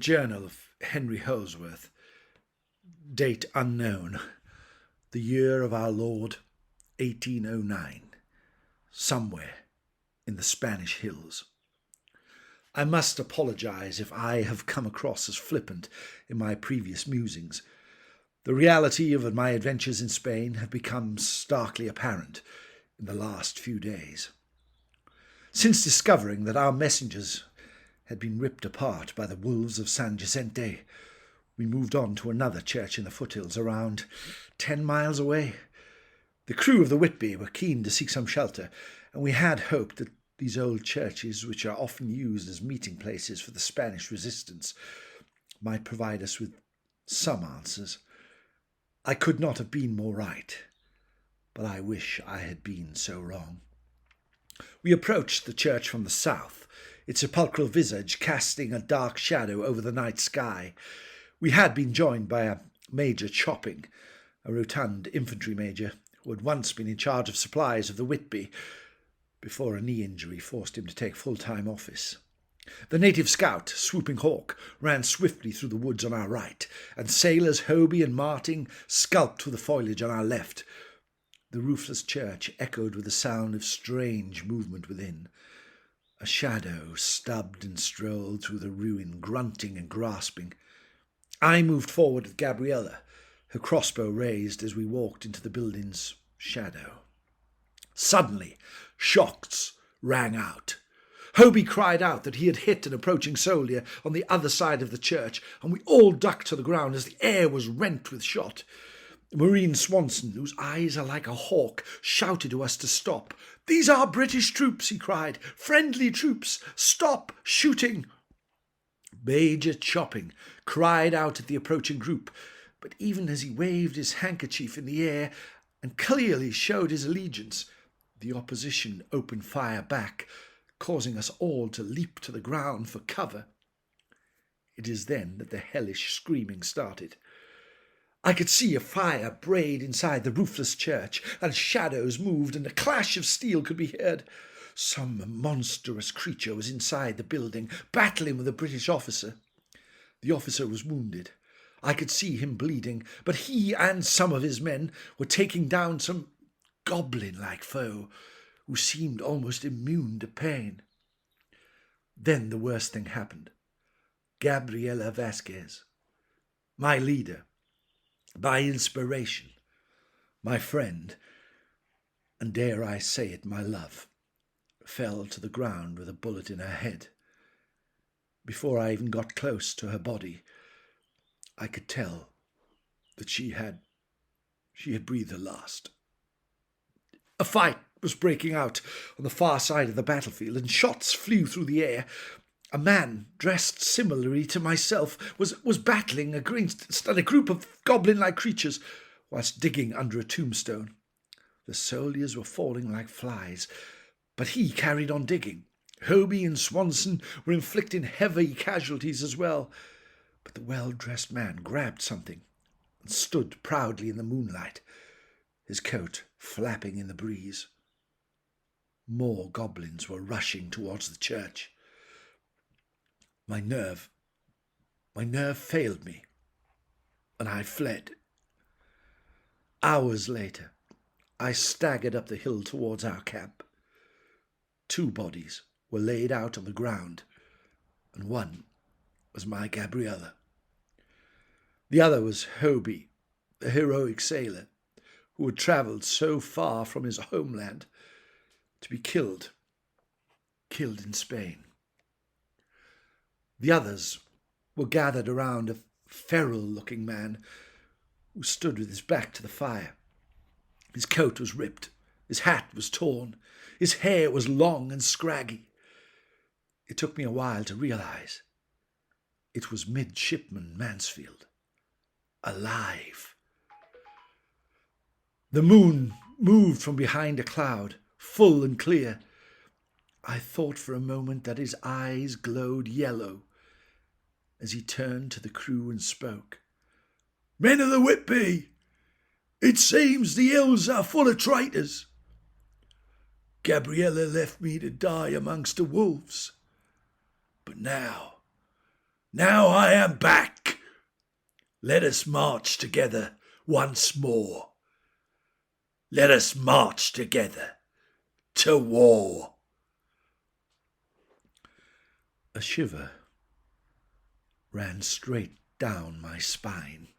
Journal of Henry Holdsworth, date unknown, the year of our Lord 1809, somewhere in the Spanish hills. I must apologize if I have come across as flippant in my previous musings. The reality of my adventures in Spain have become starkly apparent in the last few days. Since discovering that our messengers had been ripped apart by the wolves of San Jacinto, we moved on to another church in the foothills around 10 miles away. The crew of the Whitby were keen to seek some shelter, and we had hoped that these old churches, which are often used as meeting places for the Spanish resistance, might provide us with some answers. I could not have been more right, but I wish I had been so wrong. We approached the church from the south, its sepulchral visage casting a dark shadow over the night sky. We had been joined by a Major Chopping, a rotund infantry major who had once been in charge of supplies of the Whitby before a knee injury forced him to take full-time office. The native scout, Swooping Hawk, ran swiftly through the woods on our right, and sailors Hobie and Marting skulked through the foliage on our left. The roofless church echoed with the sound of strange movement within. A shadow stubbed and strolled through the ruin, grunting and grasping. I moved forward with Gabriella, her crossbow raised as we walked into the building's shadow. Suddenly, shots rang out. Hobie cried out that he had hit an approaching soldier on the other side of the church, and we all ducked to the ground as the air was rent with shot. Marine Swanson, whose eyes are like a hawk, shouted to us to stop. "These are British troops," he cried. "Friendly troops. Stop shooting." Major Chopping cried out at the approaching group, but even as he waved his handkerchief in the air and clearly showed his allegiance, the opposition opened fire back, causing us all to leap to the ground for cover. It is then that the hellish screaming started. I could see a fire braid inside the roofless church, and shadows moved, and a clash of steel could be heard. Some monstrous creature was inside the building, battling with a British officer. The officer was wounded. I could see him bleeding, but he and some of his men were taking down some goblin-like foe who seemed almost immune to pain. Then the worst thing happened. Gabriella Vasquez, my leader, my inspiration, my friend, and dare I say it, my love, fell to the ground with a bullet in her head. Before I even got close to her body, I could tell that she had breathed her last. A fight was breaking out on the far side of the battlefield, and shots flew through the air. A man, dressed similarly to myself, was battling against a group of goblin-like creatures whilst digging under a tombstone. The soldiers were falling like flies, but he carried on digging. Hobie and Swanson were inflicting heavy casualties as well, but the well-dressed man grabbed something and stood proudly in the moonlight, his coat flapping in the breeze. More goblins were rushing towards the church. My nerve failed me, and I fled. Hours later, I staggered up the hill towards our camp. 2 bodies were laid out on the ground, and one was my Gabriella. The other was Hobie, the heroic sailor who had travelled so far from his homeland to be killed in Spain. The others were gathered around a feral-looking man who stood with his back to the fire. His coat was ripped, his hat was torn, his hair was long and scraggy. It took me a while to realise it was Midshipman Mansfield, alive. The moon moved from behind a cloud, full and clear. I thought for a moment that his eyes glowed yellow as he turned to the crew and spoke. "Men of the Whitby, it seems the hills are full of traitors. Gabriella left me to die amongst the wolves, but now Now I am back. Let us march together once more. Let us march together to war. A shiver ran straight down my spine.